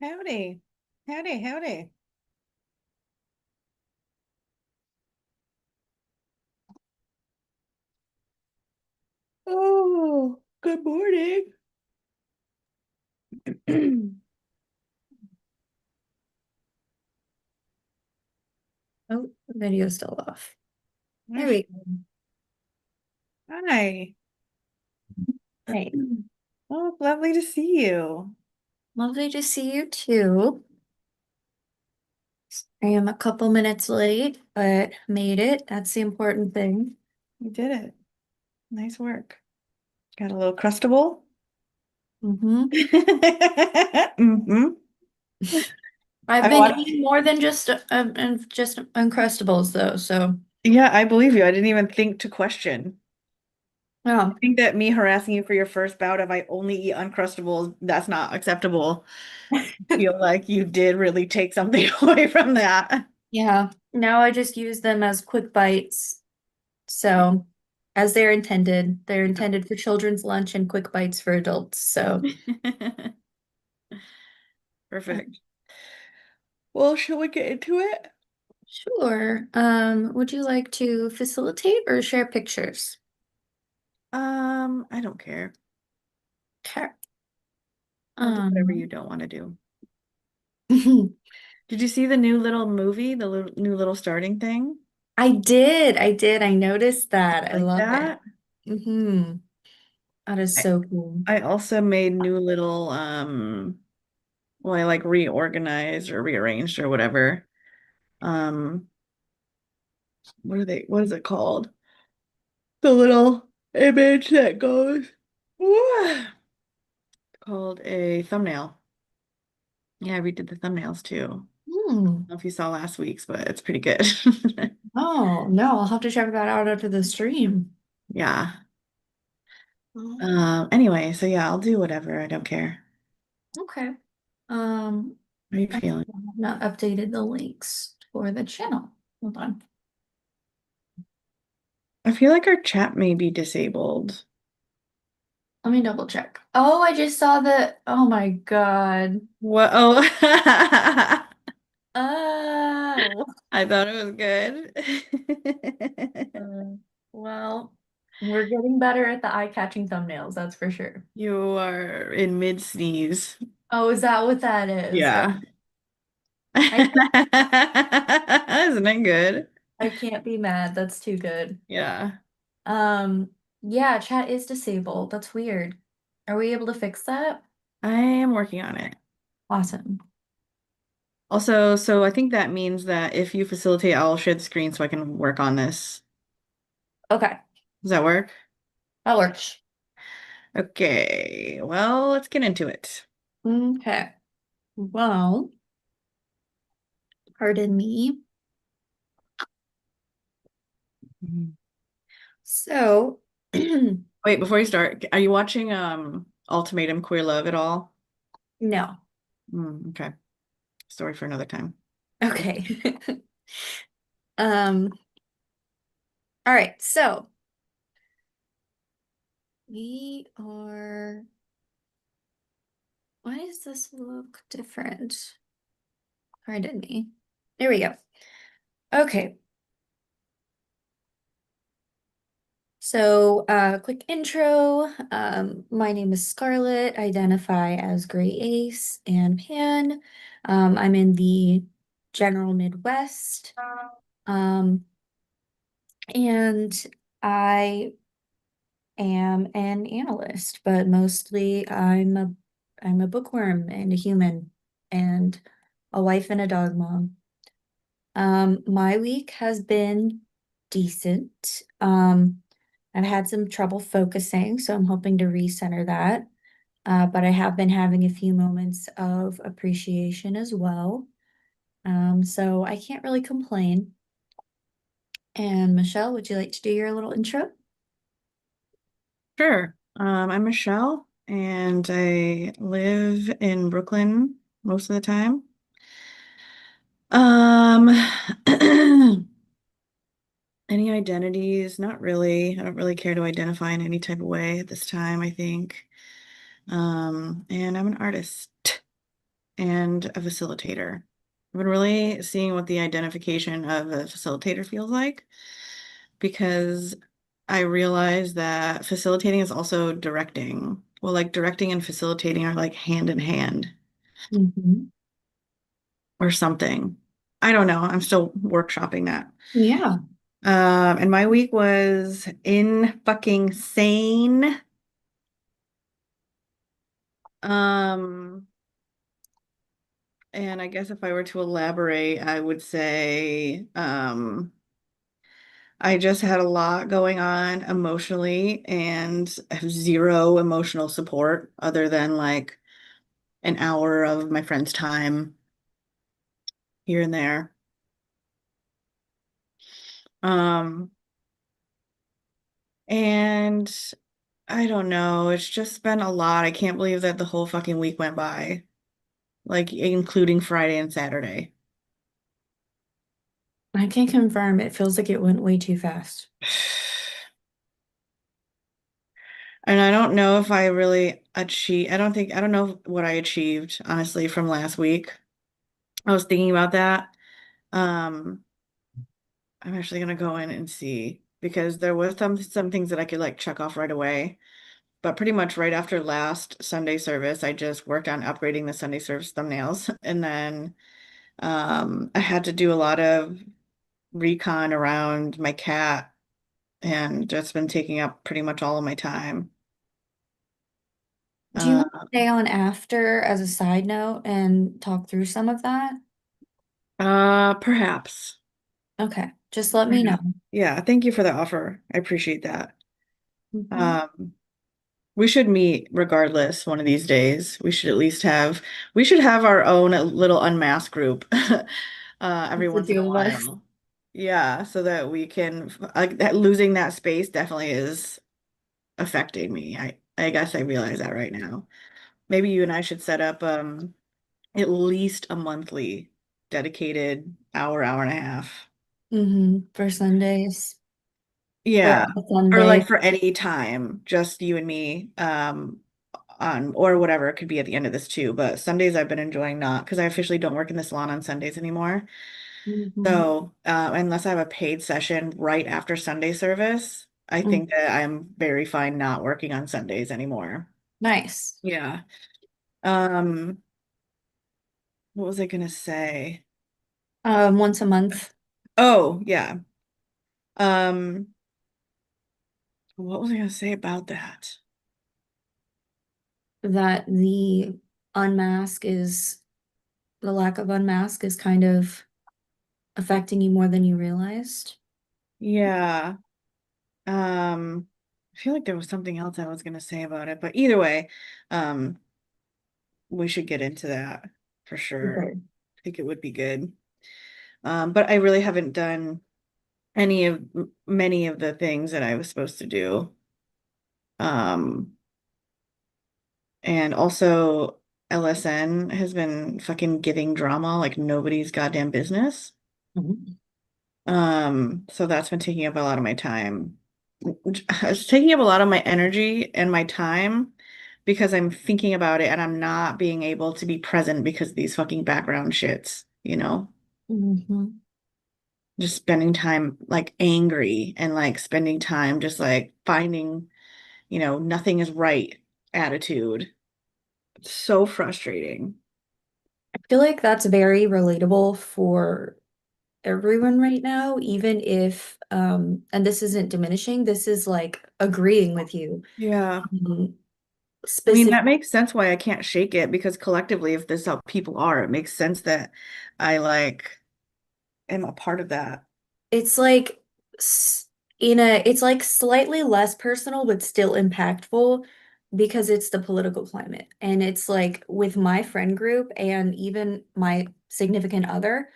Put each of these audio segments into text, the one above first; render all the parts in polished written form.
Howdy. Howdy, howdy. Oh, good morning. Oh, the video's still off. There Nice. we go. Hi. Right. Oh, lovely to see you. Lovely to see you too. I am a couple minutes late, but made it. That's the important thing. You did it. Nice work. Got a little crustable? hmm hmm I've I been watched. eating more than just Uncrustables though, so Yeah, I believe you. I didn't even think to question. I yeah. think that me harassing you for your first bout of I only eat Uncrustables, that's not acceptable. Feel like you did really take something away from that. Yeah. Now I just use them as quick bites. So as they're intended, they're intended for children's lunch and quick bites for adults. So Perfect. Well, shall we get into it? sure. Would you like to facilitate or share pictures? I don't care. Okay. I'll do whatever you Um, don't want to do. Did you see the new little movie, the new little starting thing? I did. I noticed that. I Like love it. that? That is I so cool. I also made new little well, I like reorganized or rearranged or whatever. Um, what is it called? The little image that goes called a thumbnail. Yeah, I redid the thumbnails too. I don't Hmm. know if you saw last week's, but it's pretty good. Oh, no, I'll have to check that out after the stream. Yeah. Oh, Anyway, so yeah, I'll do whatever. I don't care. okay. Um, How are you I feeling? have not updated the links for the channel. Hold on. I feel like our chat may be disabled. Let me double check. Oh, I just saw the, oh my God. What? Oh, Oh. I thought it was good. Uh, well, we're getting better at the eye-catching thumbnails, that's for sure. You are in mid sneeze. Oh, is that what that is? Oh, Yeah. I Isn't it good? I can't be mad. That's too good. Yeah. Um, yeah, chat is disabled. That's weird. Are we able to fix that? I am working on it. Awesome. Also, so I think that means that if you facilitate, I'll share the screen so I can work on this. Okay, Does that work? that works. Okay, well, let's get into it. Okay. Well, pardon me. Mhm. So, Wait, before you start, are you watching Ultimatum Queer Love at all? no. Okay, story for another time. Okay. Um, all right. So we are, why does this look different? Pardon me. There we go. Okay. So, quick intro. My name is Scarlett, identify as Gray Ace and Pan. I'm in the general Midwest. Um, and I am an analyst, but mostly I'm a bookworm and a human and a wife and a dog mom. My week has been decent. I've had some trouble focusing, so I'm hoping to recenter that. But I have been having a few moments of appreciation as well. So I can't really complain. And Michelle, would you like to do your little intro? Sure. I'm Michelle, and I live in Brooklyn most of the time. Um, any identities? Not really. I don't really care to identify in any type of way at this time, I think. And I'm an artist. and a facilitator. I've been really seeing what the identification of a facilitator feels like because I realize that facilitating is also directing. Well, like directing and facilitating are like hand in hand Mhm. or something. I don't know. I'm still workshopping that. Yeah. And my week was in fucking sane. Um, and I guess if I were to elaborate, I would say, I just had a lot going on emotionally and have zero emotional support other than like an hour of my friend's time here and there. Um, and I don't know, it's just been a lot. I can't believe that the whole fucking week went by, like including Friday and Saturday. I can confirm it feels like it went way too fast. And I don't know if I really achieved, I don't know what I achieved, honestly, from last week. I was thinking about that. Um, I'm actually gonna go in and see because there was some things that I could like check off right away. But pretty much right after last Sunday service, I just worked on upgrading the Sunday service thumbnails. And then I had to do a lot of recon around my cat and just been taking up pretty much all of my time. Do you Uh, want to stay on after as a side note and talk through some of that? perhaps. Okay, just let me know. Perhaps. Yeah, thank you for the offer. I appreciate that. Mhm. Um, we should meet regardless one of these days. We should have our own little unmasked group every It's the once in two a of us. while. Yeah, so that we can that losing that space definitely is affecting me. I guess I realize that right now. Maybe you and I should set up at least a monthly dedicated hour and a half. For Sundays or Yeah. on Or like Sunday. for any time, just you and me, on or whatever. It could be at the end of this too. But Sundays I've been enjoying not because I officially don't work in the salon on Sundays anymore. Mhm. So unless I have a paid session right after Sunday service, I Mm, think that I'm very fine not working on Sundays anymore. nice. Yeah. Um, what was I gonna say? Once a month Oh, yeah. Um, what was I gonna say about that? that the lack of unmask is kind of affecting you more than you realized. Yeah. I feel like there was something else I was gonna say about it, but either way, um, we should get into that for sure. Okay. I think it would be good. But I really haven't done many of the things that I was supposed to do. Um, and also LSN has been fucking giving drama like nobody's goddamn business. Mhm. So that's been taking up a lot of my time. It's taking up a lot of my energy and my time because I'm thinking about it and I'm not being able to be present because of these fucking background shits, you know? Mhm. Just spending time like angry and like spending time just like finding, nothing is right attitude. It's so frustrating. I feel like that's very relatable for everyone right now, even if and this isn't diminishing, this is like agreeing with you. Yeah. Um, I mean, specific that makes sense why I can't shake it because collectively, if this is how people are, it makes sense that I like am a part of that. it's like it's like slightly less personal but still impactful because it's the political climate. And it's like with my friend group and even my significant other,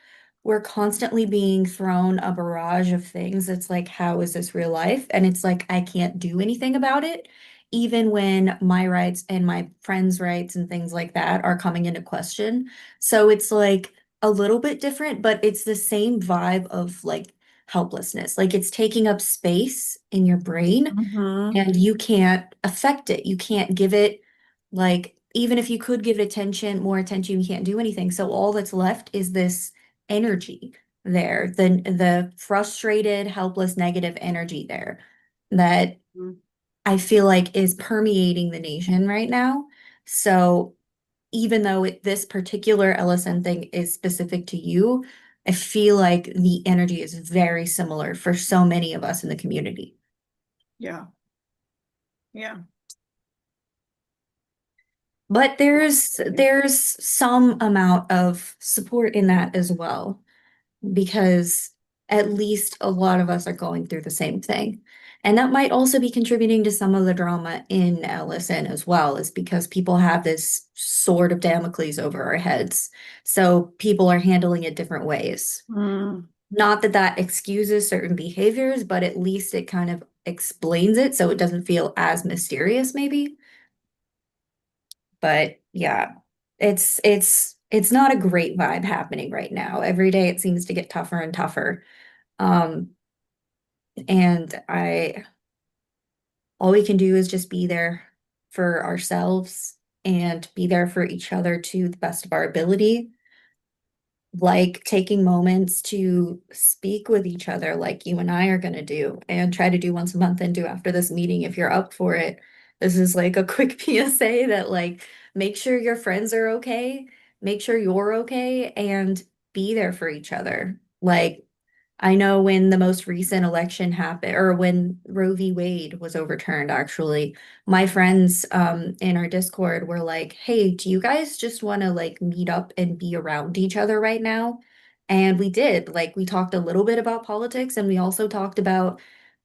we're constantly being thrown a barrage of things. It's like, how is this real life? And it's like I can't do anything about it, even when my rights and my friends' rights and things like that are coming into question. So it's like a little bit different, but it's the same vibe of like helplessness. Like it's taking up space in your brain Hmm. and you can't affect it. You can't give it like even if you could give it attention, more attention, you can't do anything. So all that's left is this energy there, the frustrated, helpless, negative energy there that Mm. I feel like is permeating the nation right now. So even though this particular LSN thing is specific to you, I feel like the energy is very similar for so many of us in the community. Yeah. Yeah. But there's Absolutely. there's some amount of support in that as well, because at least a lot of us are going through the same thing. And that might also be contributing to some of the drama in LSN as well, is because people have this sword of Damocles over our heads. So people are handling it different ways. Mm. Not that that excuses certain behaviors, but at least it kind of explains it so it doesn't feel as mysterious, maybe. But yeah, it's not a great vibe happening right now. Every day it seems to get tougher and tougher. Um, and I all we can do is just be there for ourselves and be there for each other to the best of our ability, like taking moments to speak with each other like you and I are going to do and try to do once a month and do after this meeting if you're up for it. This is like a quick PSA that like make sure your friends are okay, make sure you're okay, and be there for each other. Like I know when the most recent election happened, or when Roe v. Wade was overturned, actually, my friends in our Discord were like, "Hey, do you guys just want to like meet up and be around each other right now?" And we did. Like, we talked a little bit about politics, and we also talked about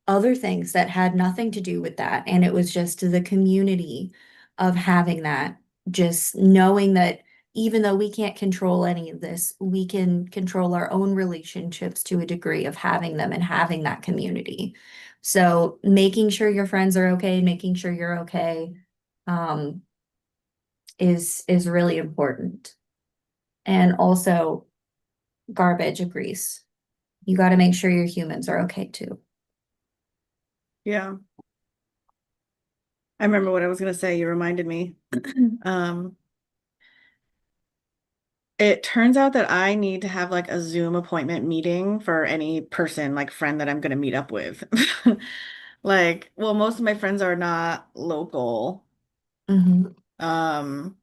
other things that had nothing to do with that. And it was just the community of having that, just knowing that even though we can't control any of this, we can control our own relationships to a degree of having them and having that community. So making sure your friends are okay, making sure you're okay, um, is really important. And also garbage agrees. You got to make sure your humans are okay too. Yeah. I remember what I was gonna say. You reminded me. Um, it turns out that I need to have like a Zoom appointment meeting for any person, like friend that I'm gonna meet up with. Like, well, most of my friends are not local. Mhm. Um,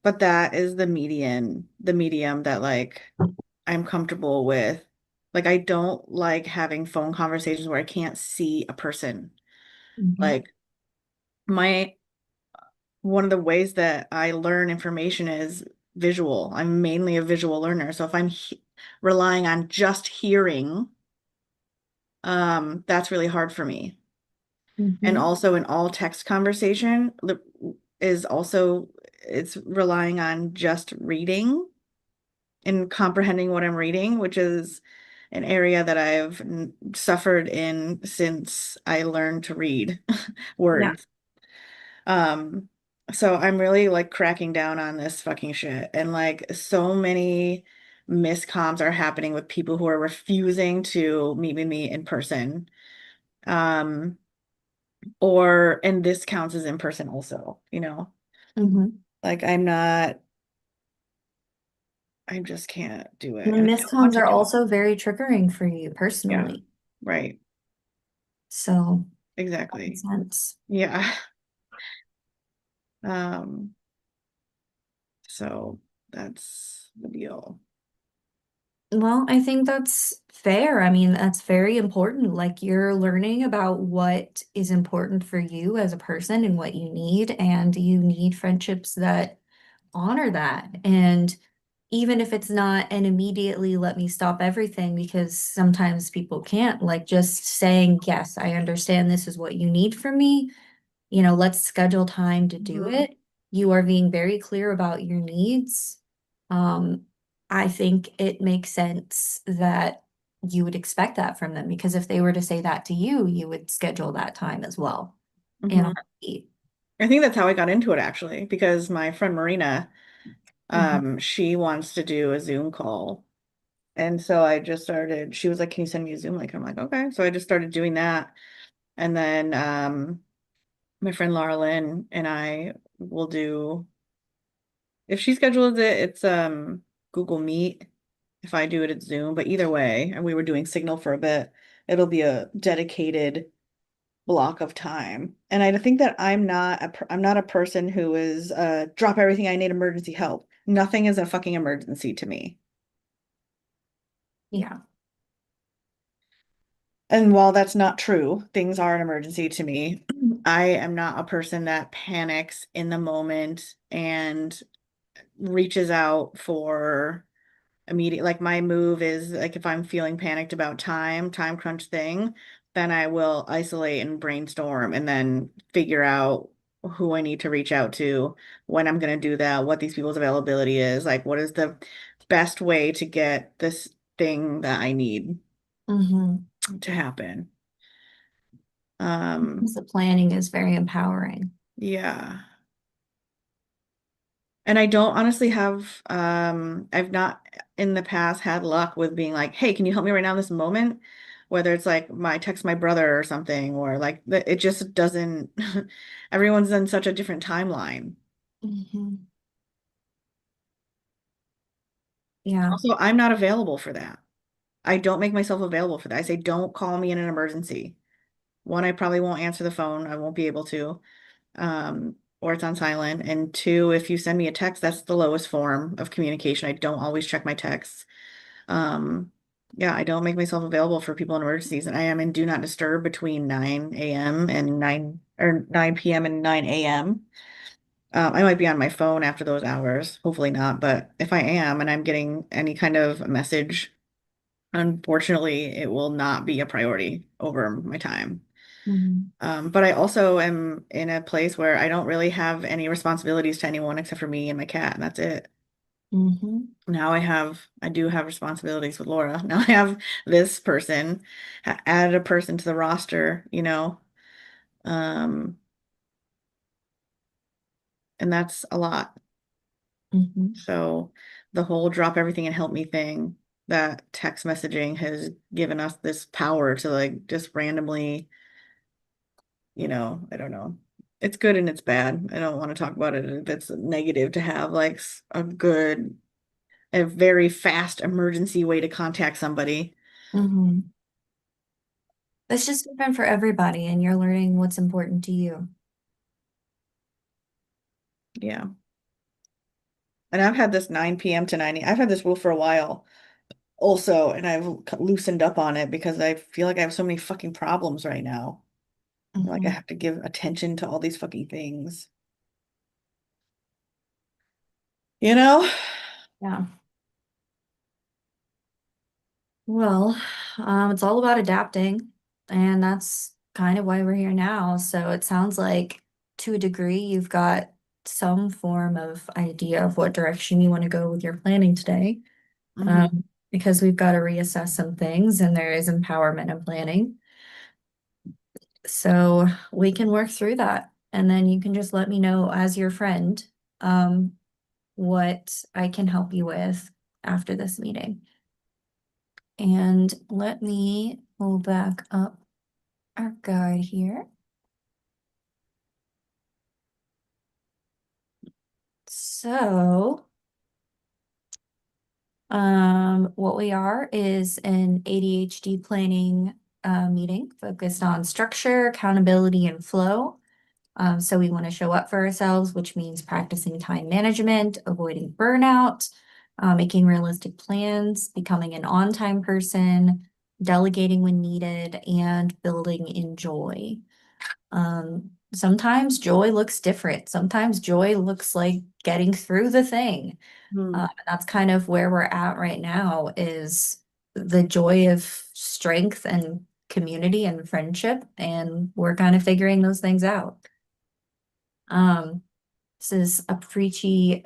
but that is the medium that like I'm comfortable with. Like I don't like having phone conversations where I can't see a person. Mhm. Like my one of the ways that I learn information is visual. I'm mainly a visual learner. So if I'm he relying on just hearing, that's really hard for me. And Mhm. also an all text conversation is also it's relying on just reading and comprehending what I'm reading, which is an area that I've suffered in since I learned to read Yeah. words. Um, so I'm really like cracking down on this fucking shit. And like so many miscoms are happening with people who are refusing to meet with me in person. Um, and this counts as in person also, you know? Mhm. Like I just can't do it. And And I don't want miscons to are do it. also very triggering for you Yeah, personally. right. So that makes Exactly. sense. Yeah. Um, so that's the deal. Well, I think that's fair. I mean, that's very important. Like you're learning about what is important for you as a person and what you need, and you need friendships that honor that. And even if it's not an immediately let me stop everything, because sometimes people can't, like just saying, yes, I understand this is what you need from me, let's schedule time to do Mhm. it. You are being very clear about your needs. Um, I think it makes sense that you would expect that from them, because if they were to say that to you, you would schedule that time as well in a Mhm. heartbeat. I think that's how I got into it actually, because my friend Marina, Mhm. she wants to do a Zoom call. And so I just started, she was like, "Can you send me a Zoom link?" I'm like, "Okay." So I just started doing that. And then my friend Laura Lynn and I will do. If she schedules it, it's Google Meet. If I do it, it's Zoom. But either way, and we were doing Signal for a bit, it'll be a dedicated block of time. And I think that I'm not a person who is drop everything, I need emergency help. Nothing is a fucking emergency to me. Yeah. And while that's not true, things are an emergency to me. I am not a person that panics in the moment and reaches out for immediate, like my move is like if I'm feeling panicked about time crunch thing, then I will isolate and brainstorm and then figure out who I need to reach out to, when I'm going to do that, what these people's availability is, like what is the best way to get this thing that I need Mm-hmm. to happen. Um, The planning is very empowering. yeah. And I don't honestly have, I've not in the past had luck with being like, hey, can you help me right now in this moment? Whether it's like my text my brother or something, or like it just doesn't, everyone's in such a different timeline. Hmm. Yeah. Also, I'm not available for that. I don't make myself available for that. I say, don't call me in an emergency. One, I probably won't answer the phone. I won't be able to. Or it's on silent. And two, if you send me a text, that's the lowest form of communication. I don't always check my texts. Um, yeah, I don't make myself available for people in emergencies, and I am in do not disturb between 9 a.m. and 9 p.m. and 9 a.m. I might be on my phone after those hours, hopefully not, but if I am and I'm getting any kind of message, unfortunately, it will not be a priority over my time. Hmm. But I also am in a place where I don't really have any responsibilities to anyone except for me and my cat, and that's it. Hmm. Now I do have responsibilities with Laura. Now I have this person, added a person to the roster, um, and that's a lot. Hmm. So the whole drop everything and help me thing, that text messaging has given us this power to like just randomly, I don't know. It's good and it's bad. I don't want to talk about it if it's negative to have like a very fast emergency way to contact somebody. Hmm. It's just different for everybody, and you're learning what's important to you. Yeah. And I've had this 9 p.m. to 9. I've had this rule for a while also, and I've loosened up on it because I feel like I have so many fucking problems right now. Like I Hmm. have to give attention to all these fucking things. You know? Yeah. Well, it's all about adapting, and that's kind of why we're here now. So it sounds like to a degree you've got some form of idea of what direction you want to go with your planning today. Hmm. Because we've got to reassess some things, and there is empowerment in planning. So we can work through that. And then you can just let me know as your friend, um, what I can help you with after this meeting. And let me pull back up our guide here. So, what we are is an ADHD planning meeting focused on structure, accountability, and flow. So we want to show up for ourselves, which means practicing time management, avoiding burnout, making realistic plans, becoming an on-time person, delegating when needed, and building in joy. Sometimes joy looks different. Sometimes joy looks like getting through the thing. That's kind of where we're at right now is the joy of strength and community and friendship, and we're kind of figuring those things out. Um, this is a preachy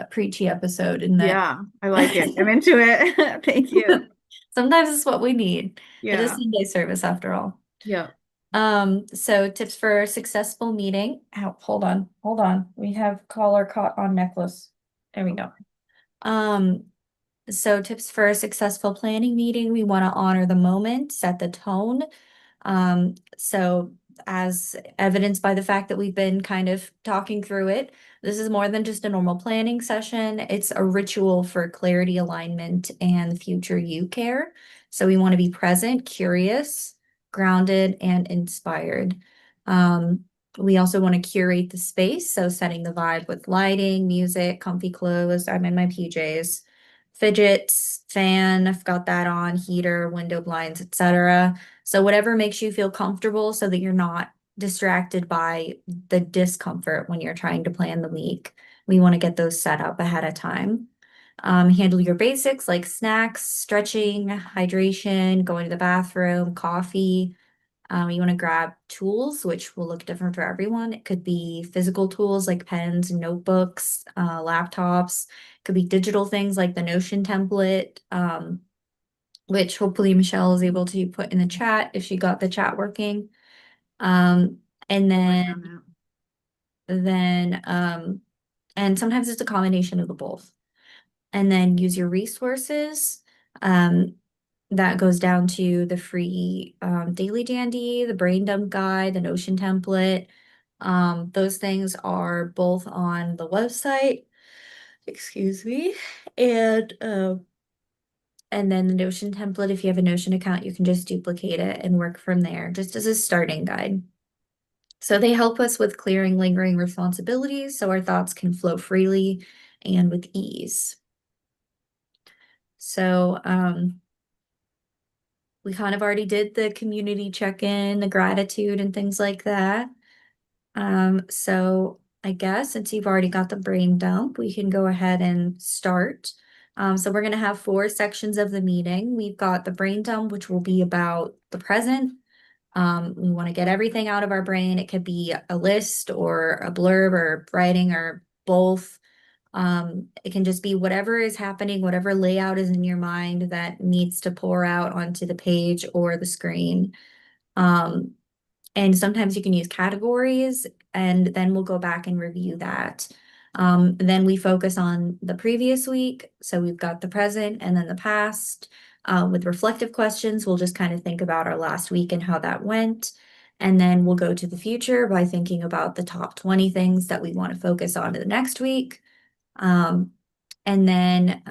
episode, isn't it? Yeah, I like it. I'm into it. Thank you. Sometimes it's what we need. It is Yeah. Sunday service after all. Yeah. So tips for successful meeting. Ow, hold on. We have collar caught on necklace. There we go. Um, so tips for a successful planning meeting. We want to honor the moment, set the tone. So as evidenced by the fact that we've been kind of talking through it, this is more than just a normal planning session. It's a ritual for clarity, alignment, and the future you care. So we want to be present, curious, grounded, and inspired. Um, we also want to curate the space, so setting the vibe with lighting, music, comfy clothes. I'm in my PJs, fidgets, fan, I've got that on, heater, window blinds, etc. So whatever makes you feel comfortable so that you're not distracted by the discomfort when you're trying to plan the week. We want to get those set up ahead of time. Handle your basics like snacks, stretching, hydration, going to the bathroom, coffee. You want to grab tools, which will look different for everyone. It could be physical tools like pens, notebooks, laptops. It could be digital things like the Notion template, which hopefully Michelle is able to put in the chat if she got the chat working. Um, and I'm working on then, that. then, and sometimes it's a combination of the both. And then use your resources. Um, that goes down to the free Daily Dandy, the Brain Dump Guide, the Notion template. Those things are both on the website. Excuse me. And then the Notion template, if you have a Notion account, you can just duplicate it and work from there, just as a starting guide. So they help us with clearing lingering responsibilities so our thoughts can flow freely and with ease. So we kind of already did the community check-in, the gratitude and things like that. So I guess since you've already got the brain dump, we can go ahead and start. So we're going to have four sections of the meeting. We've got the brain dump, which will be about the present. We want to get everything out of our brain. It could be a list or a blurb or writing or both. It can just be whatever is happening, whatever layout is in your mind that needs to pour out onto the page or the screen. Um, and sometimes you can use categories, and then we'll go back and review that. Then we focus on the previous week. So we've got the present and then the past. With reflective questions, we'll just kind of think about our last week and how that went. And then we'll go to the future by thinking about the top 20 things that we want to focus on in the next week. Um, and then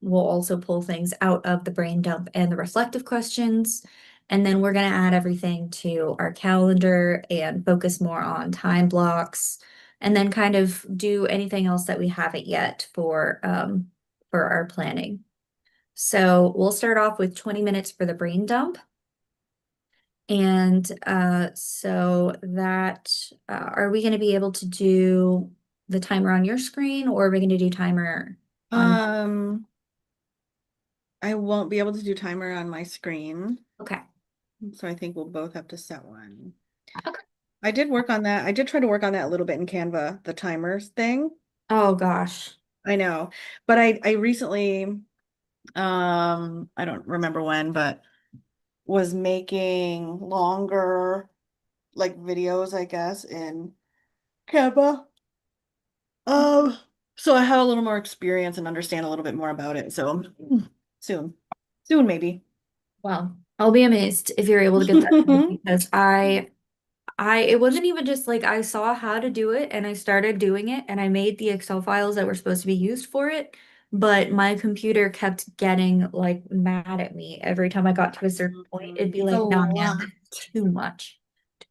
we'll also pull things out of the brain dump and the reflective questions. And then we're going to add everything to our calendar and focus more on time blocks, and then kind of do anything else that we haven't yet for our planning. So we'll start off with 20 minutes for the brain dump. And so that, are we going to be able to do the timer on your screen, or are we going to do timer on? Um, I won't be able to do timer on my screen, Okay. so I think we'll both have to set one. Okay. I did work on that. I did try to work on that a little bit in Canva, the timers thing. Oh gosh. I know, but I recently, I don't remember when, but was making longer like videos, I guess, in Canva. Um, so I have a little more experience and understand a little bit more about it. So soon, soon maybe. Well, I'll be amazed if you're able to get that done, because it wasn't even just like I saw how to do it and I started doing it and I made the Excel files that were supposed to be used for it, but my computer kept getting like mad at me every time I got to a certain point. It'd be It's a like, no, man, lot. this is too much.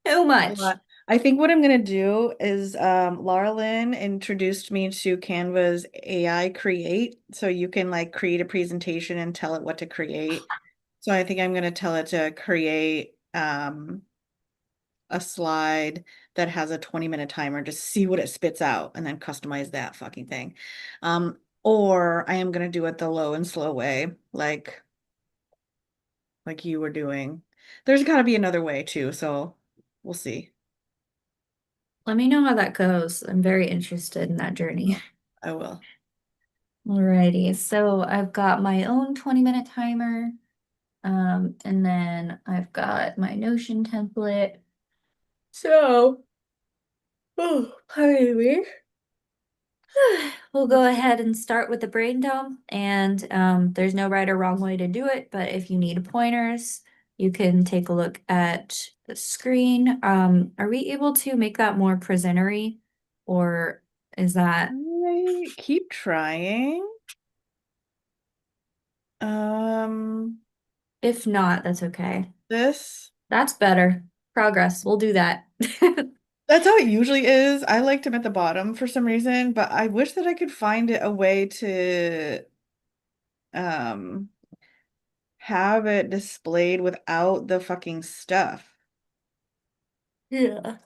Too A much. lot. I think what I'm gonna do is Laura Lynn introduced me to Canva's AI Create. So you can like create a presentation and tell it what to create. So I think I'm gonna tell it to create a slide that has a 20-minute timer, just see what it spits out and then customize that fucking thing. Or I am gonna do it the low and slow way, like you were doing. There's gotta be another way too, so we'll see. Let me know how that goes. I'm very interested in that journey. I will. Alrighty, so I've got my own 20-minute timer. And then I've got my Notion template. So, oh, pardon me. We'll go ahead and start with the brain dump. And there's no right or wrong way to do it, but if you need pointers, You can take a look at the screen. Are we able to make that more presentery, or is that, I keep trying. Um, if not, that's okay. this. That's better. Progress. We'll do that. That's how it usually is. I liked him at the bottom for some reason, but I wish that I could find a way to um have it displayed without the fucking stuff. Yeah.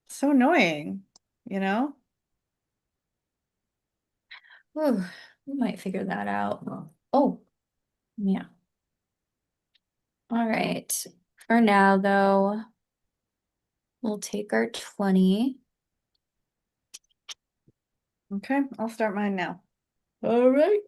So annoying, you know? Whew, we might figure that out. Oh, yeah. All right. For now, though, we'll take our 20. Okay, I'll start mine now. All right.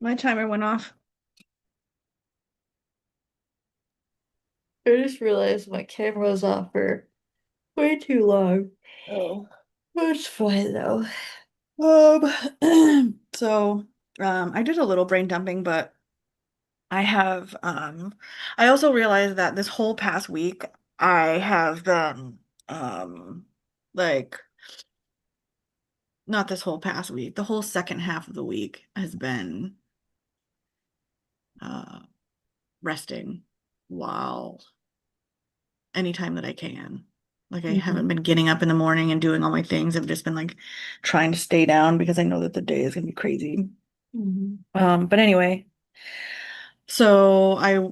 My timer went off. I just realized my camera was off for way too long. Oh. It's fine though. So, I did a little brain dumping, but I have, I also realized that this whole past week I have been, like, not this whole past week, the whole second half of the week has been, uh, resting while anytime that I can. Like, I Mhm. haven't been getting up in the morning and doing all my things. I've just been like trying to stay down because I know that the day is gonna be crazy. Mhm. But anyway, so I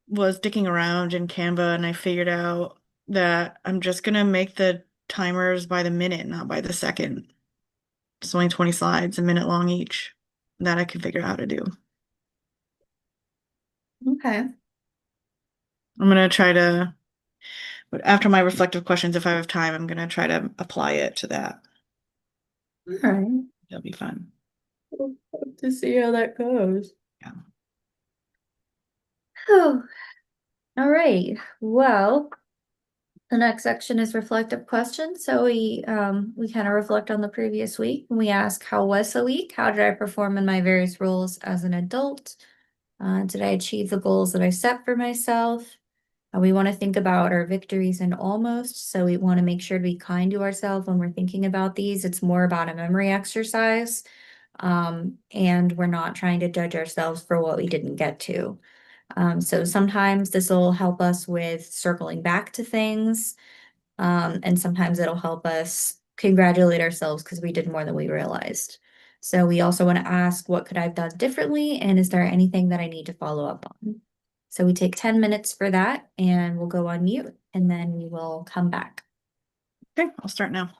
was dicking around in Canva and I figured out that I'm just gonna make the timers by the minute, not by the second. It's only 20 slides, a minute long each. That I can figure out how to do. Okay. I'm gonna try to, but after my reflective questions, if I have time, I'm gonna try to apply it to that. All right. That'll be fun. We'll have to see how that goes. Yeah. Oh, all right. Well, the next section is reflective questions. So we kind of reflect on the previous week and we ask, how was the week? How did I perform in my various roles as an adult? Did I achieve the goals that I set for myself? We want to think about our victories and almost. So we want to make sure to be kind to ourselves when we're thinking about these. It's more about a memory exercise. And we're not trying to judge ourselves for what we didn't get to. So sometimes this will help us with circling back to things. And sometimes it'll help us congratulate ourselves because we did more than we realized. So we also want to ask, what could I have done differently? And is there anything that I need to follow up on? So we take 10 minutes for that and we'll go on mute and then we will come back. Okay, I'll start now.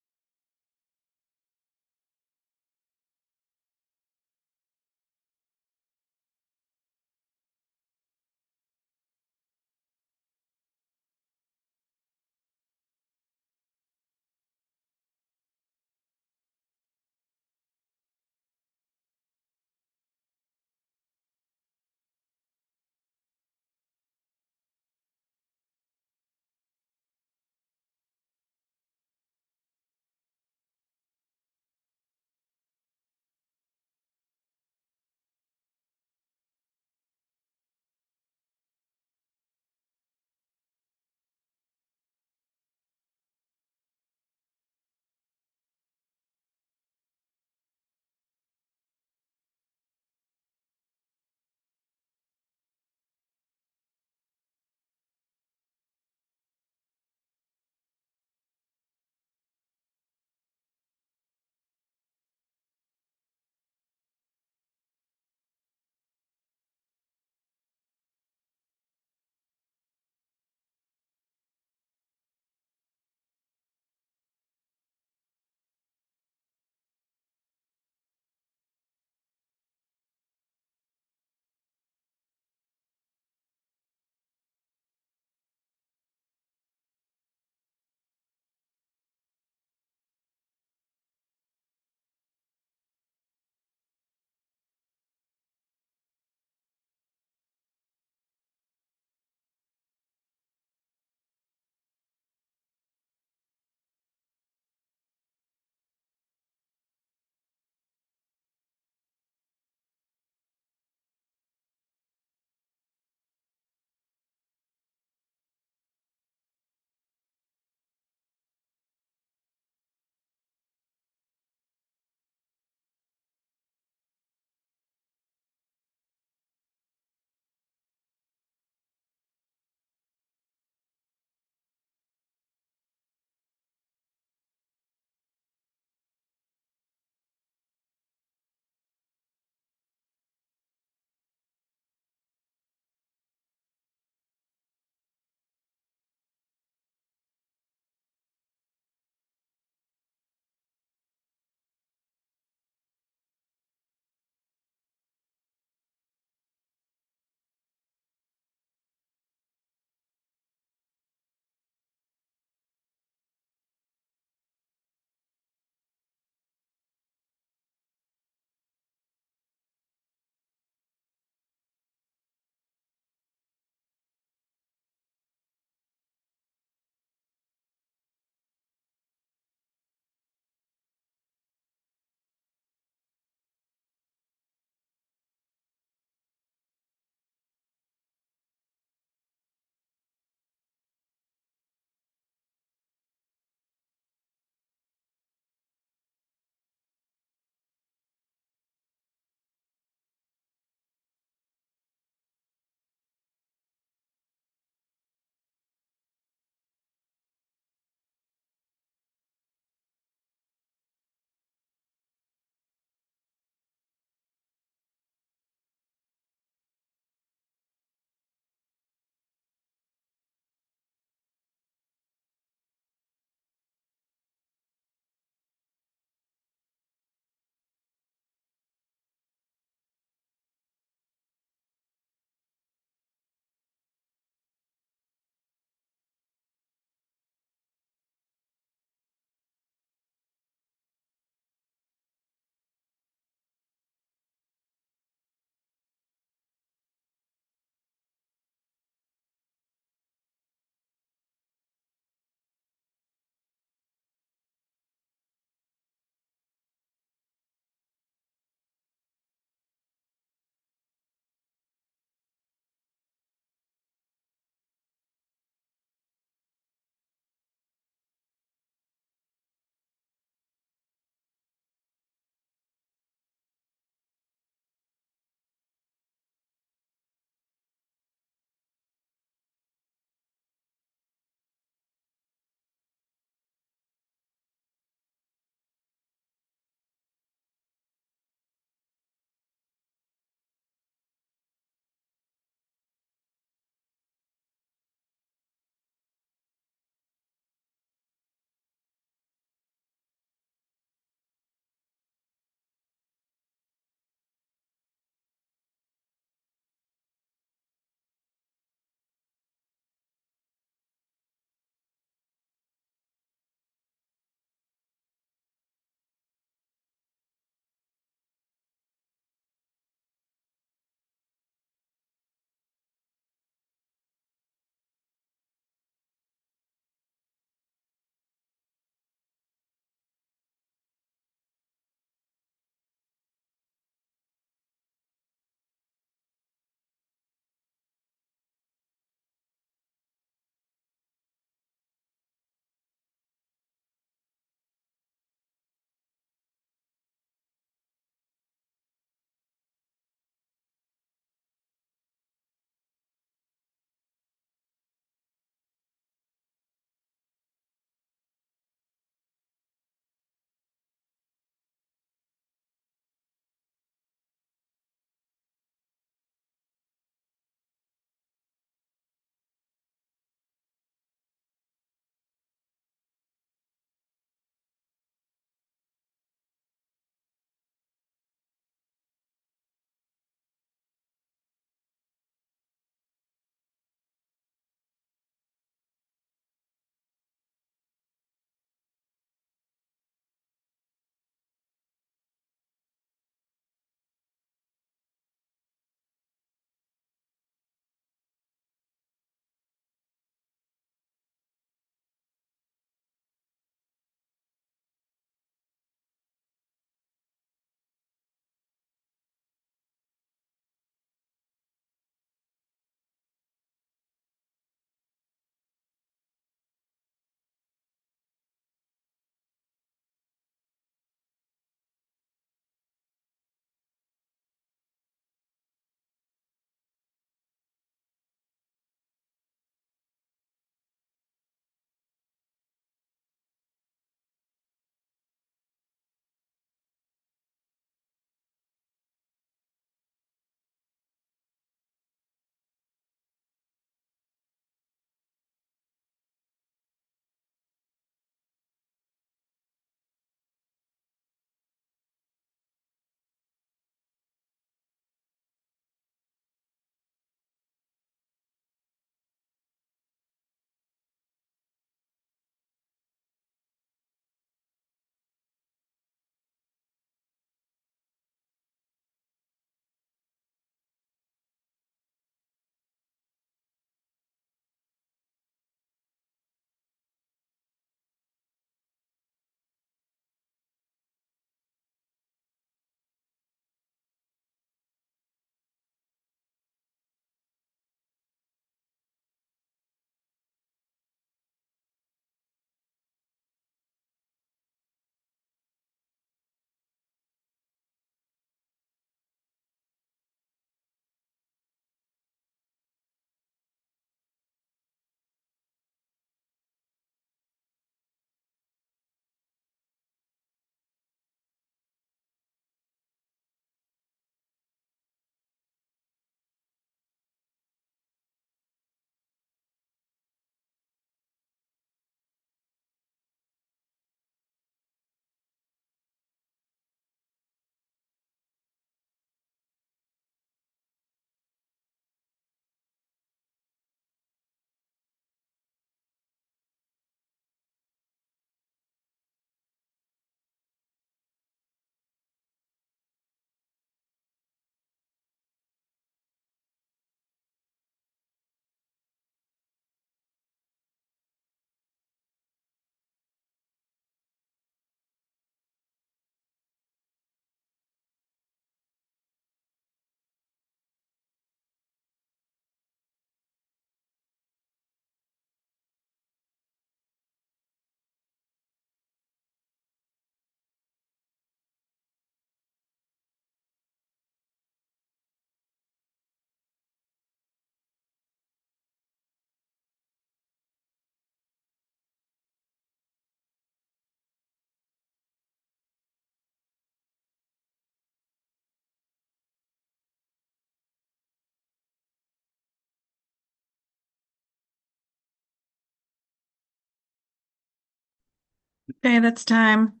Okay, that's time.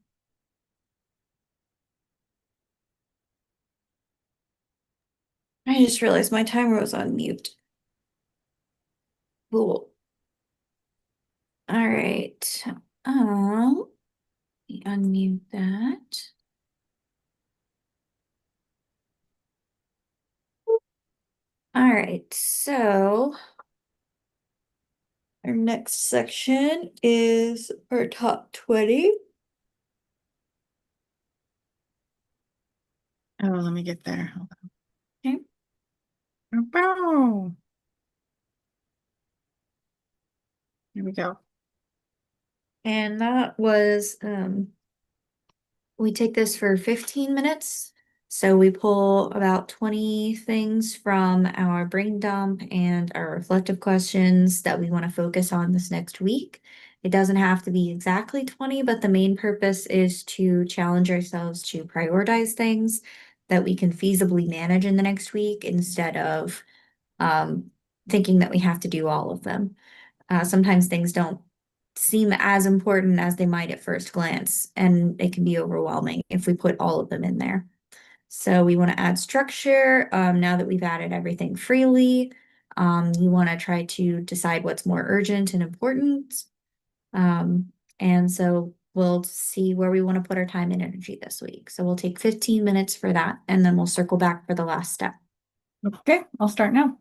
I just realized my timer was on mute. Cool. All right. Um, let me unmute that. All right, so our next section is our top 20. Oh, let me get there. Hold Okay. on. Boom. Here we go. And that was we take this for 15 minutes. So we pull about 20 things from our brain dump and our reflective questions that we want to focus on this next week. It doesn't have to be exactly 20, but the main purpose is to challenge ourselves to prioritize things that we can feasibly manage in the next week instead of um, thinking that we have to do all of them. Sometimes things don't seem as important as they might at first glance, and it can be overwhelming if we put all of them in there. So we want to add structure now that we've added everything freely. You want to try to decide what's more urgent and important. Um, and so we'll see where we want to put our time and energy this week. So we'll take 15 minutes for that, and then we'll circle back for the last step. Okay, I'll start now.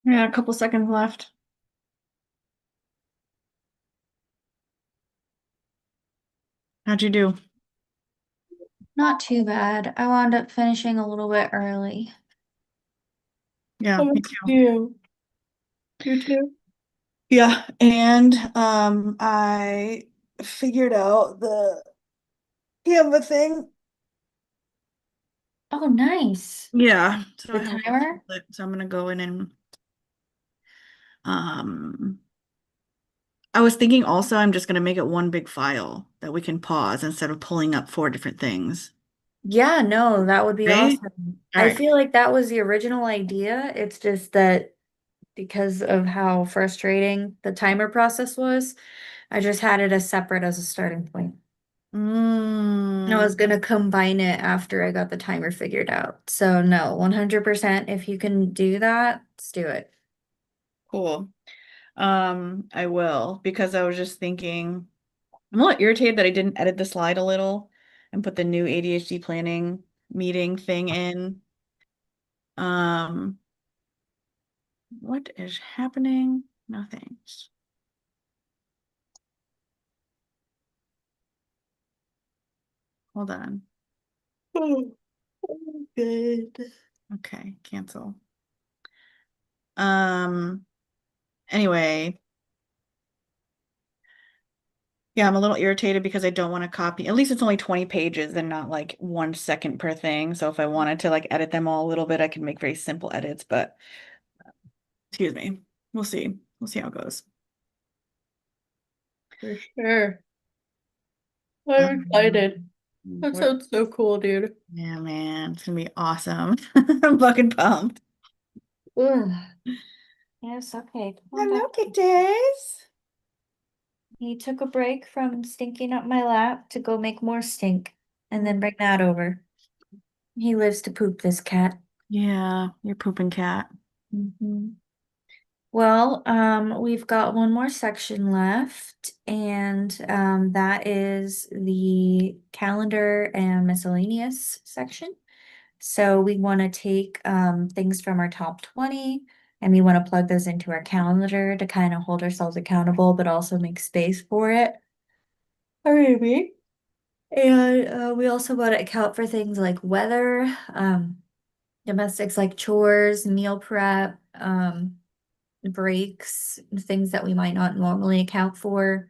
Yeah, a couple seconds left. How'd you do? Not too bad. I wound up finishing a little bit early. Yeah, Oh, me too. you. You too? Yeah, and I figured out the Canva thing. Oh, nice. Yeah, so The I have a little timer? template. So I'm gonna go in and um I was thinking also I'm just gonna make it one big file that we can pause instead of pulling up four different things. Yeah, no, that would be Right? awesome. All I right. feel like that was the original idea. It's just that because of how frustrating the timer process was, I just had it as separate as a starting point. I Mm, was gonna combine it after I got the timer figured out. So no, 100% if you can do that, let's do it. cool. I will because I was just thinking I'm a little irritated that I didn't edit the slide a little and put the new ADHD planning meeting thing in. Um, what is happening? Nothing. Hold on. Oh, good. Okay, cancel. Um, anyway, yeah, I'm a little irritated because I don't want to copy. At least it's only 20 pages and not like 1 second per thing. So if I wanted to like edit them all a little bit, I could make very simple edits, but excuse me. We'll see. We'll see how it goes. For sure. I'm Um, excited. That what? sounds so cool, dude. Yeah, man, it's gonna be awesome. I'm fucking pumped. Ugh. Yes, okay. Come on back. Hello, kiddos. He took a break from stinking up my lap to go make more stink and then bring that over. He lives to poop, this cat. Yeah, you're pooping cat. Mhm. Well, we've got one more section left, and that is the calendar and miscellaneous section. So we want to take things from our top 20 and we want to plug those into our calendar to kind of hold ourselves accountable, but also make space for it. Maybe. And we also want to account for things like weather, domestics like chores, meal prep, breaks, things that we might not normally account for.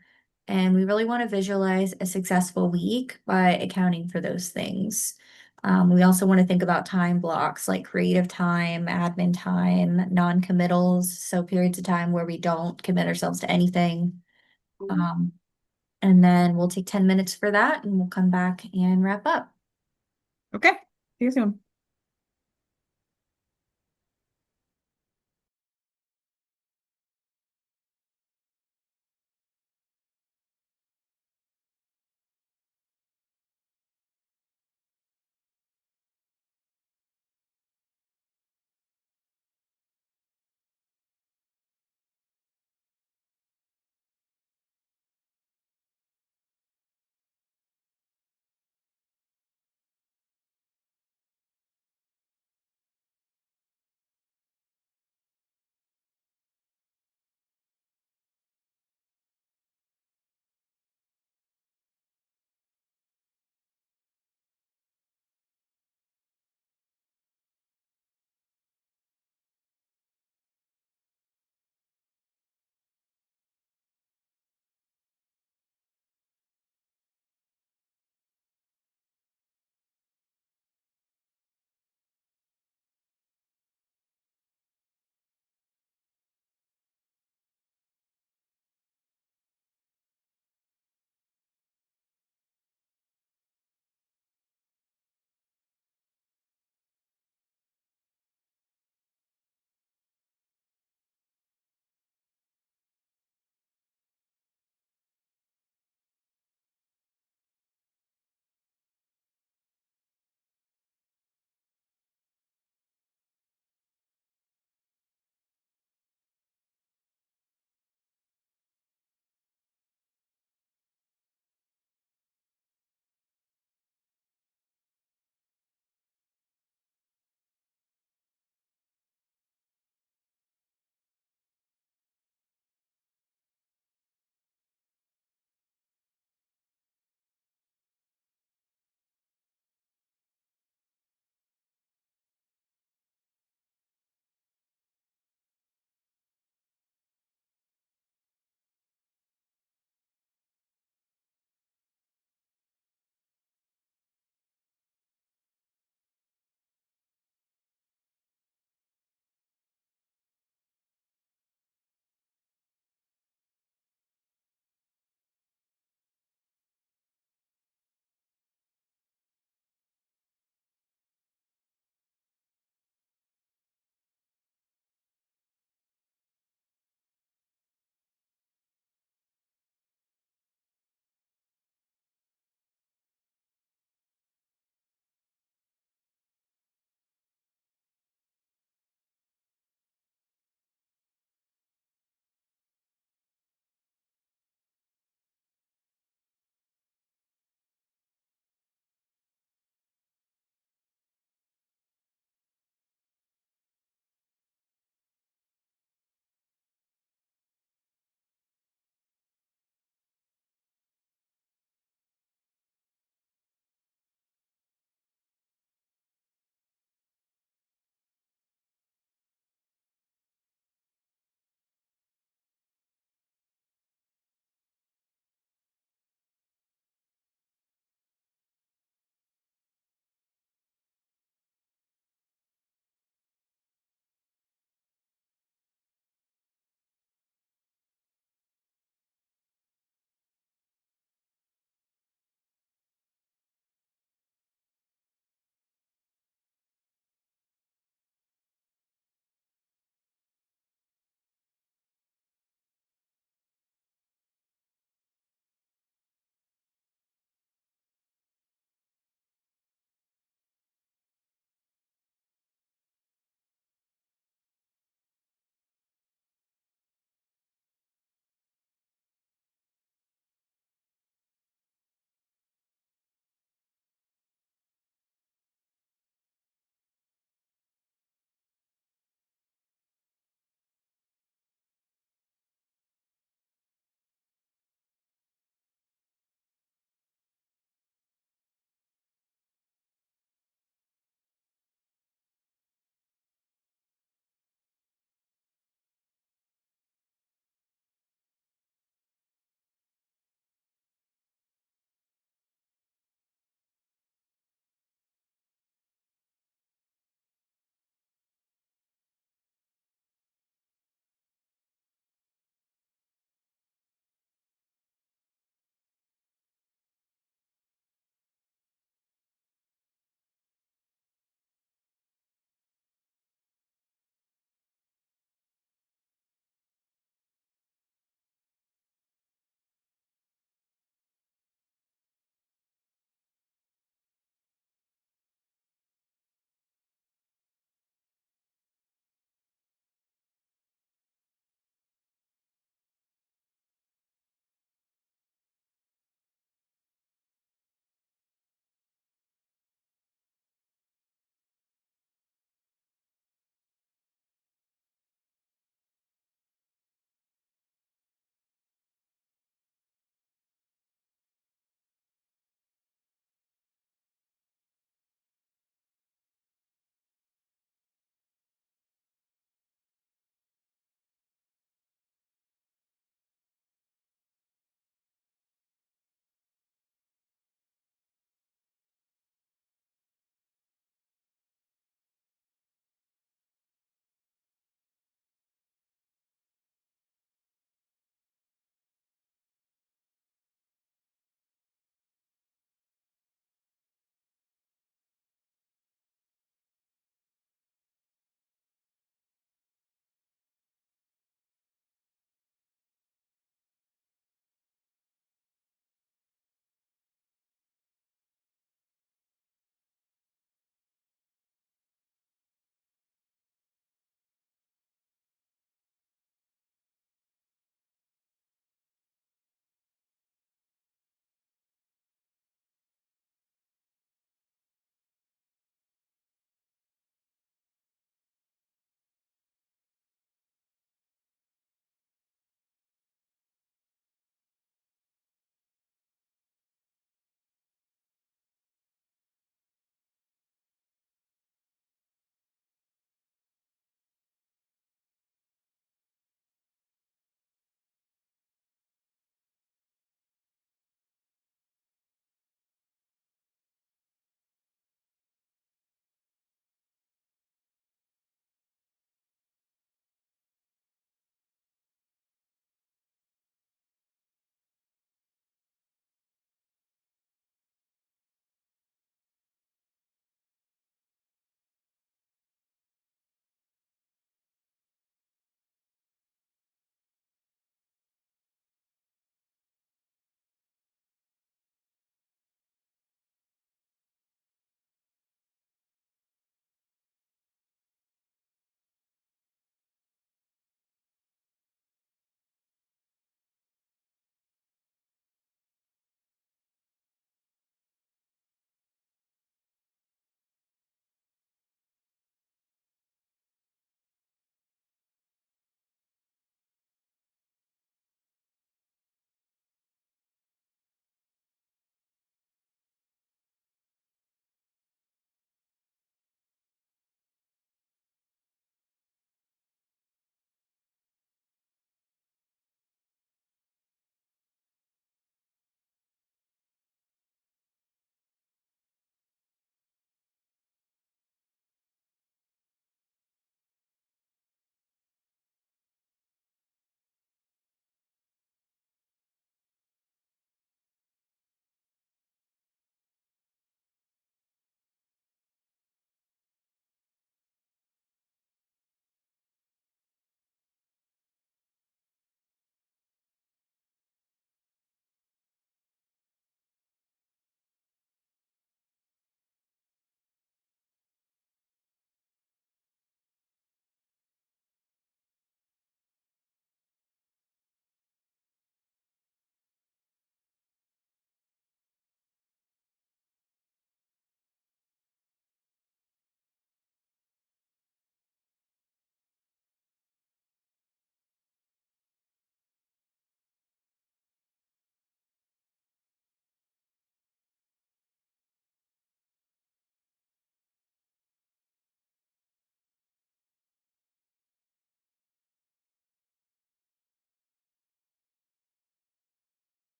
And we really want to visualize a successful week by accounting for those things. We also want to think about time blocks like creative time, admin time, non-committals, so periods of time where we don't commit ourselves to anything. Um, and then we'll take 10 minutes for that and we'll come back and wrap up. Okay, see you soon.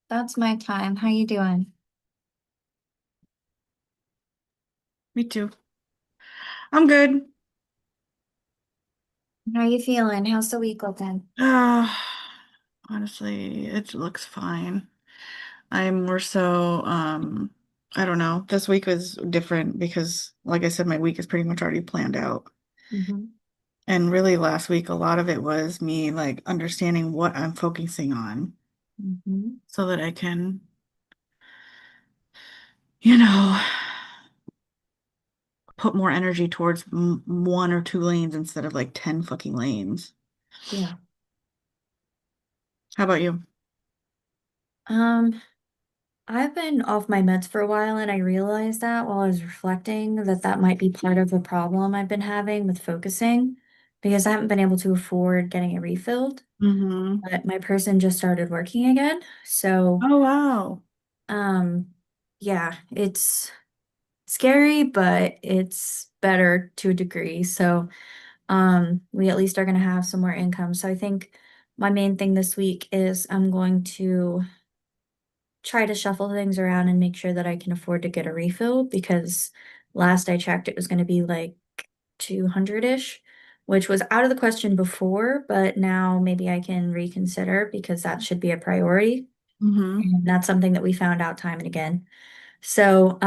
That's my time. How you doing? Me too. I'm good. How you feeling? How's the week looking? Uh, honestly, it looks fine. I'm more so, I don't know. This week was different because, like I said, my week is pretty much already planned out. Hmm. And really, last week, a lot of it was me like understanding what I'm focusing on Hmm. so that I can, you know, put more energy towards m one or two lanes instead of like 10 fucking lanes. Yeah. How about you? Um, I've been off my meds for a while and I realized that while I was reflecting that might be part of the problem I've been having with focusing because I haven't been able to afford getting it refilled. Mm-hmm. But my person just started working again. So, Oh, wow. um, yeah, it's scary, but it's better to a degree. So, we at least are going to have some more income. So I think my main thing this week is I'm going to try to shuffle things around and make sure that I can afford to get a refill because last I checked it was going to be like 200-ish, which was out of the question before, but now maybe I can reconsider because that should be a priority. Mm-hmm. And that's something that we found out time and again. So,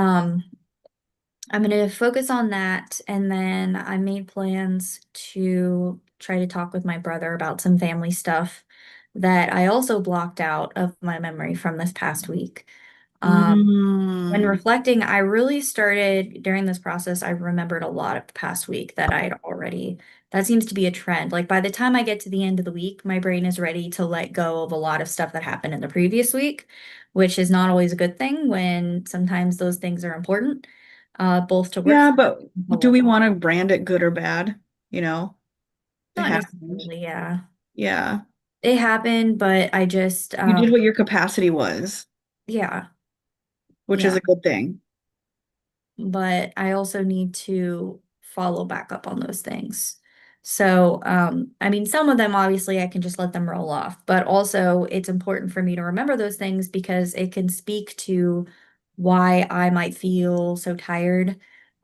I'm going to focus on that. And then I made plans to try to talk with my brother about some family stuff that I also blocked out of my memory from this past week. Um, when Mm. reflecting, I really started during this process, I remembered a lot of the past week that I'd already, that seems to be a trend. Like by the time I get to the end of the week, my brain is ready to let go of a lot of stuff that happened in the previous week, which is not always a good thing when sometimes those things are important, both to work Yeah, through but and to do let we go. want to brand it good or bad? You know, it Not happened. necessarily, yeah. Yeah. It happened, but I just, You did what your capacity was, yeah, which is yeah. a good thing. But I also need to follow back up on those things. So, I mean, some of them obviously I can just let them roll off, but also it's important for me to remember those things because it can speak to why I might feel so tired,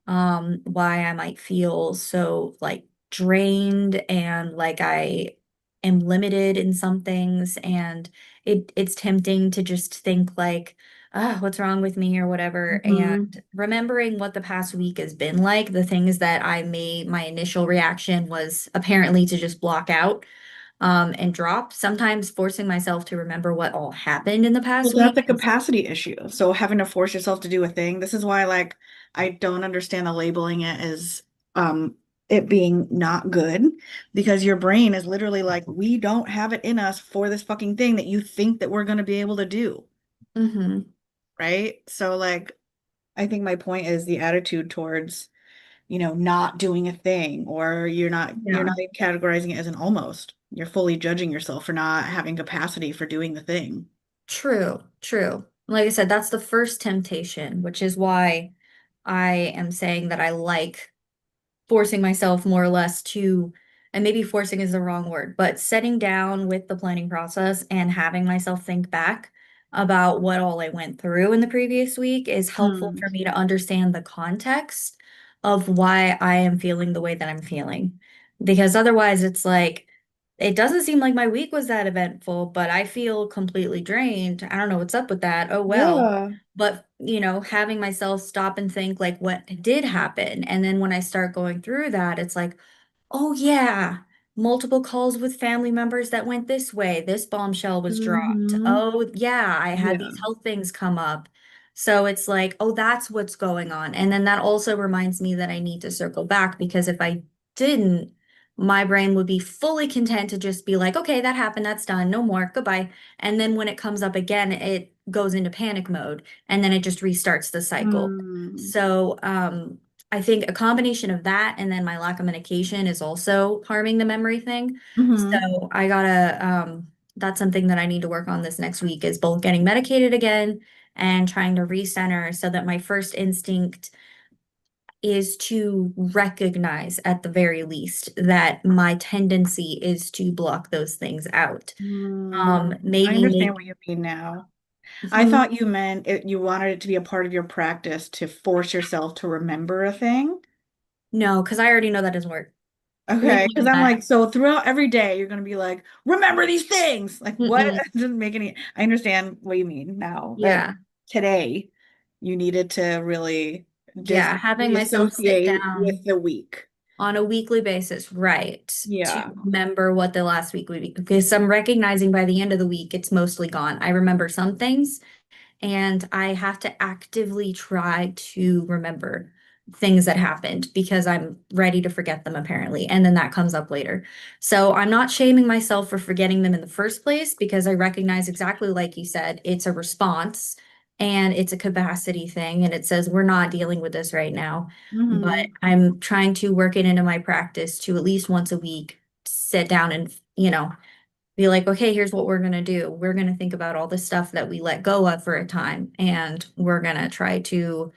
why I might feel so like drained and like I am limited in some things. And it's tempting to just think like, ah, what's wrong with me or whatever. And Hmm. remembering what the past week has been like, the things that I made, my initial reaction was apparently to just block out and drop. Sometimes forcing myself to remember what all happened in the Well, past that's week. a capacity issue. So having to force yourself to do a thing, this is why like I don't understand the labeling it as it being not good because your brain is literally like, we don't have it in us for this fucking thing that you think that we're going to be able to do, Hmm. right? So like I think my point is the attitude towards, not doing a thing or you're Yeah, not even categorizing it as an almost. You're fully judging yourself for not having capacity for doing the thing. true, true. Like I said, that's the first temptation, which is why I am saying that I like forcing myself more or less to, and maybe forcing is the wrong word, but setting down with the planning process and having myself think back about what all I went through in the previous week is helpful Hmm. for me to understand the context of why I am feeling the way that I'm feeling. Because otherwise, it's like, it doesn't seem like my week was that eventful, but I feel completely drained. I don't know what's up with that. Oh, well. Yeah. But, having myself stop and think like what did happen. And then when I start going through that, it's like, oh yeah, multiple calls with family members that went this way. This bombshell was dropped. Hmm. Oh yeah, I had Yeah. these health things come up. So it's like, oh, that's what's going on. And then that also reminds me that I need to circle back because if I didn't, my brain would be fully content to just be like, okay, that happened, that's done, no more, goodbye. And then when it comes up again, it goes into panic mode and then it just restarts the cycle. Hmm. So, I think a combination of that and then my lack of medication is also harming the memory thing. Hmm. So I gotta, that's something that I need to work on this next week is both getting medicated again and trying to recenter so that my first instinct is to recognize at the very least that my tendency is to block those things out. Hmm. I Maybe understand make what you mean now. I Mhm. thought you meant you wanted it to be a part of your practice to force yourself to remember a thing. No, because I already know that doesn't work. We Okay, don't because do I'm that. like, so throughout every day, you're gonna be like, remember these things. Like, what? Mm-mm. It doesn't make any. I understand what you mean now, but Yeah. today you needed to really Yeah. Having myself sit disassociate with down the week. on a weekly basis, right, to Yeah. remember what the last week would be. Because I'm recognizing by the end of the week, it's mostly gone. I remember some things, and I have to actively try to remember things that happened because I'm ready to forget them apparently. And then that comes up later. So I'm not shaming myself for forgetting them in the first place because I recognize exactly like you said, it's a response and it's a capacity thing. And it says we're not dealing with this right now. But Hmm. I'm trying to work it into my practice to at least once a week sit down and, be like, okay, here's what we're going to do. We're going to think about all the stuff that we let go of for a time, and we're going to try to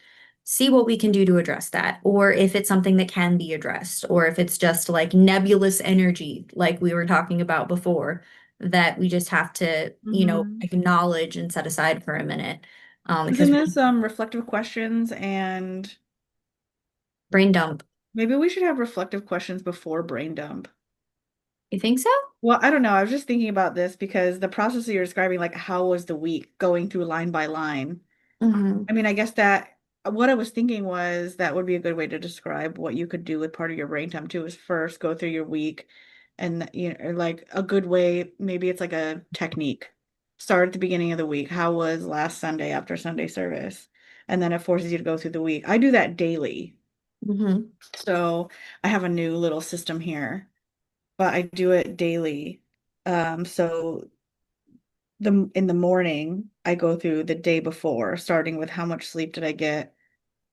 see what we can do to address that, or if it's something that can be addressed, or if it's just like nebulous energy, like we were talking about before, that we just have to, Hmm. acknowledge and set aside for a minute. Isn't Because this reflective questions and brain dump. maybe we should have reflective questions before brain dump. You think so? Well, I don't know. I was just thinking about this because the process that you're describing, like how was the week going through line by line? Hmm. I mean, I guess that what I was thinking was that would be a good way to describe what you could do with part of your brain time too, is first go through your week and like a good way, maybe it's like a technique. Start at the beginning of the week. How was last Sunday after Sunday service? And then it forces you to go through the week. I do that daily. Hmm. So I have a new little system here, but I do it daily. So the in the morning, I go through the day before, starting with how much sleep did I get,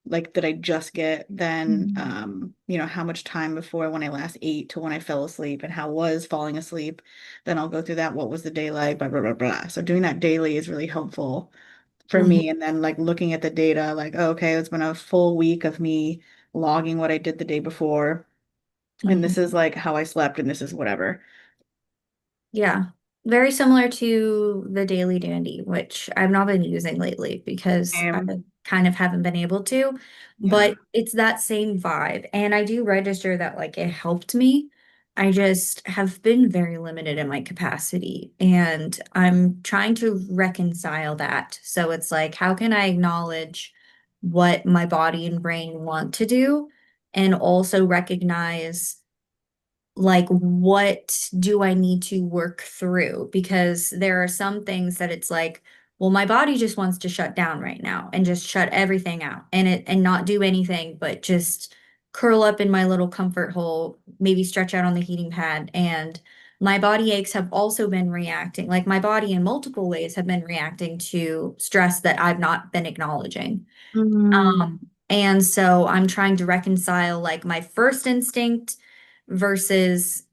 like did I just get, then Hmm. how much time before when I last ate to when I fell asleep and how was falling asleep. Then I'll go through that. What was the day like? Blah blah blah blah. So doing that daily is really helpful for Hmm. me. And then like looking at the data, like, oh, okay, it's been a full week of me logging what I did the day before. And Hmm. this is like how I slept, and this is whatever. Yeah, very similar to the Daily Dandy, which I've not been using lately because I kind of haven't been able to, Yeah. but it's that same vibe. And I do register that like it helped me. I just have been very limited in my capacity, and I'm trying to reconcile that. So it's like, how can I acknowledge what my body and brain want to do and also recognize like what do I need to work through? Because there are some things that it's like, well, my body just wants to shut down right now and just shut everything out and not do anything but just curl up in my little comfort hole, maybe stretch out on the heating pad. And my body aches have also been reacting, like my body in multiple ways have been reacting to stress that I've not been acknowledging. Mm. And so I'm trying to reconcile like my first instinct versus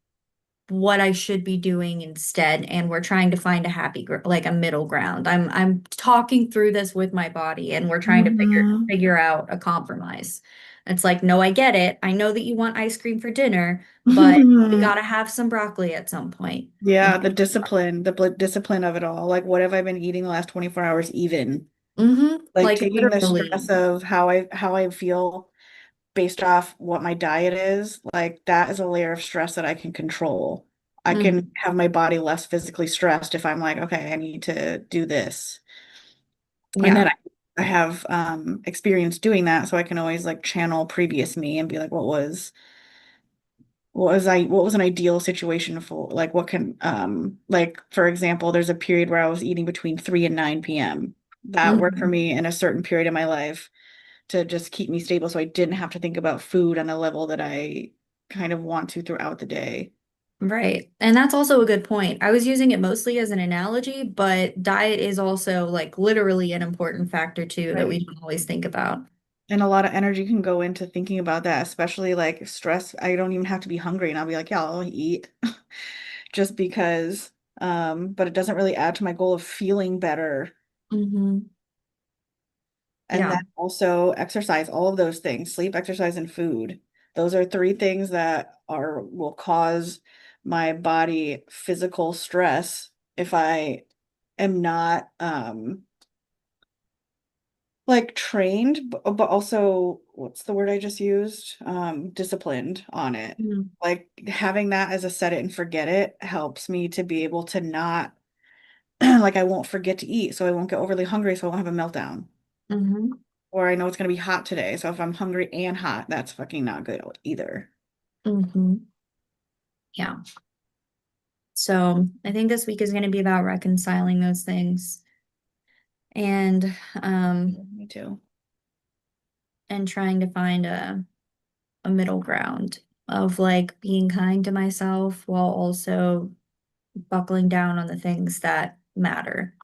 what I should be doing instead. And we're trying to find a like a middle ground. I'm talking through this with my body and we're trying to Mhm. figure out a compromise. It's like, no, I get it. I know that you want ice cream for dinner, but we gotta have some broccoli at some point. Yeah, the discipline, discipline of it all. Like, what have I been eating the last 24 hours even? Like Like taking the stress literally. of how I feel based off what my diet is, like that is a layer of stress that I can control. I can Mhm. have my body less physically stressed if I'm like, okay, I need to do this. And then Yeah. I have experience doing that, so I can always like channel previous me and be like, what was an ideal situation for, like what can like for example, there's a period where I was eating between 3 and 9 p.m. That worked for Mhm. me in a certain period of my life to just keep me stable so I didn't have to think about food on the level that I kind of want to throughout the day. Right. And that's also a good point. I was using it mostly as an analogy, but diet is also like literally an important factor too that we Right. don't always think about. And a lot of energy can go into thinking about that, especially like stress. I don't even have to be hungry and I'll be like, yeah, I'll eat just because. But it doesn't really add to my goal of feeling better. Hmm. And then Yeah. also exercise, all of those things, sleep, exercise, and food. Those are three things that are will cause my body physical stress if I am not like trained, but also what's the word I just used? Disciplined on it. Mm. Like having that as a set it and forget it helps me to be able to not like I won't forget to eat, so I won't get overly hungry, so I won't have a meltdown. Mm-hmm. Or I know it's gonna be hot today, so if I'm hungry and hot, that's fucking not good either. Mm-hmm. Yeah. So I think this week is going to be about reconciling those things and um Me too. and trying to find a middle ground of like being kind to myself while also buckling down on the things that matter.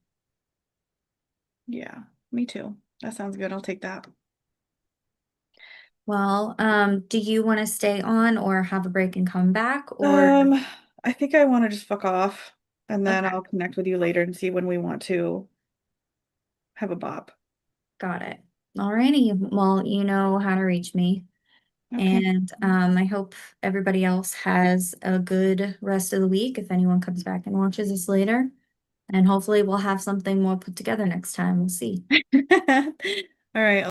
Yeah, me too. That sounds good. I'll take that. Well, do you want to stay on or have a break and come back or Um, I think I want to just fuck off and then okay, I'll connect with you later and see when we want to have a bop. got it. Alrighty. Well, you know how to reach me. Okay. And I hope everybody else has a good rest of the week if anyone comes back and watches this later. And hopefully we'll have something more put together next time. We'll see. All right.